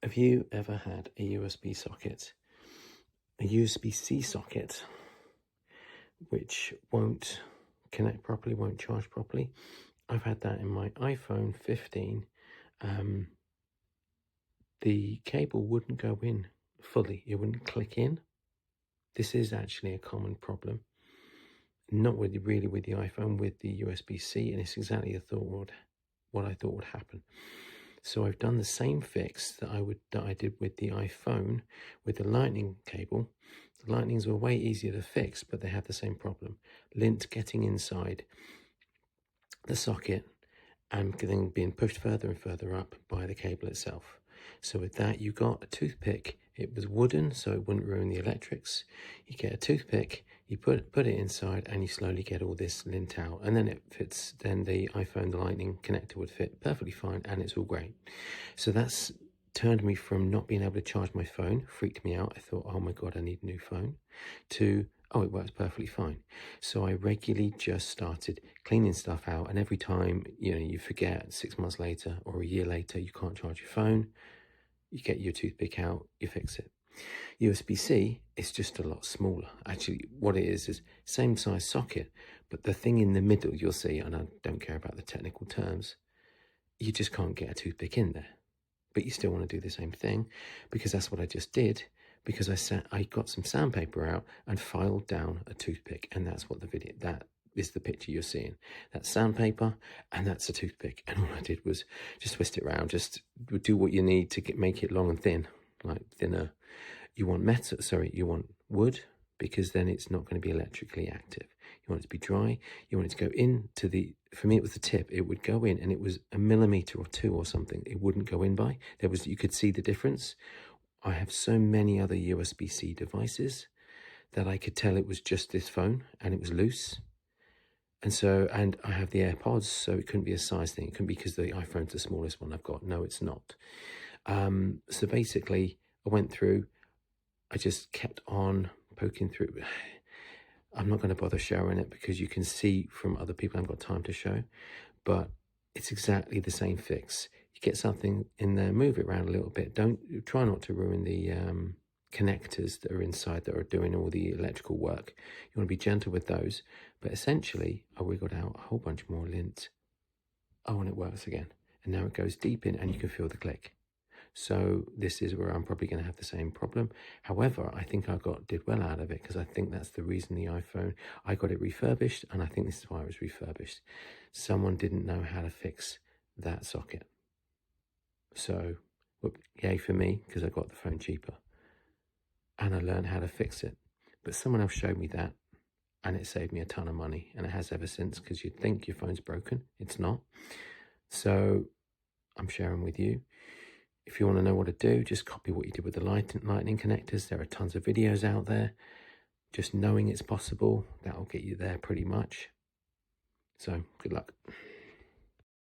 Have you ever had a USB socket, a USB-C socket, which won't connect properly, won't charge properly? I've had that in my iPhone 15. The cable wouldn't go in fully, it wouldn't click in. This is actually a common problem, not really with the iPhone, with the USB-C, and it's exactly what I thought would happen. So I've done the same fix that I did with the iPhone with the lightning cable. The lightnings were way easier to fix, but they had the same problem. Lint getting inside the socket and then being pushed further and further up by the cable itself. So with that, you got a toothpick. It was wooden, so it wouldn't ruin the electrics. You get a toothpick, you put it inside, and you slowly get all this lint out, and then it fits. Then the iPhone, the lightning connector would fit perfectly fine, and it's all great. So that's turned me from not being able to charge my phone, freaked me out. I thought, oh my God, I need a new phone, to, oh, it works perfectly fine. So I regularly just started cleaning stuff out, and every time, you forget 6 months later or a year later, you can't charge your phone, you get your toothpick out, you fix it. USB-C is just a lot smaller. Actually, what it is same size socket, but the thing in the middle, you'll see, and I don't care about the technical terms, you just can't get a toothpick in there. But you still want to do the same thing, because that's what I just did, because I got some sandpaper out and filed down a toothpick, and that's what that is the picture you're seeing. That's sandpaper, and that's a toothpick, and all I did was just twist it around, just do what you need to make it long and thin, like thinner. You want you want wood, because then it's not going to be electrically active. You want it to be dry. You want it to go into for me it was the tip. It would go in, and it was a millimeter or two or something. It wouldn't go in by. You could see the difference. I have so many other USB-C devices that I could tell it was just this phone, and it was loose. And I have the AirPods, so it couldn't be a size thing. It couldn't be because the iPhone's the smallest one I've got. No, it's not. So basically, I went through, I just kept on poking through. I'm not going to bother showing it because you can see from other people I haven't got time to show, but it's exactly the same fix. You get something in there, move it around a little bit. Try not to ruin the connectors that are inside that are doing all the electrical work. You want to be gentle with those, but essentially I wiggled out a whole bunch more lint. Oh, and it works again. And now it goes deep in, and you can feel the click. So this is where I'm probably going to have the same problem. However, I think I did well out of it, because I think that's the reason the iPhone, I got it refurbished, and I think this is why it was refurbished. Someone didn't know how to fix that socket. So, yay for me, because I got the phone cheaper. And I learned how to fix it. But someone else showed me that, and it saved me a ton of money, and it has ever since, because you'd think your phone's broken. It's not. So I'm sharing with you. If you want to know what to do, just copy what you did with the lightning connectors. There are tons of videos out there. Just knowing it's possible, that'll get you there pretty much. So good luck.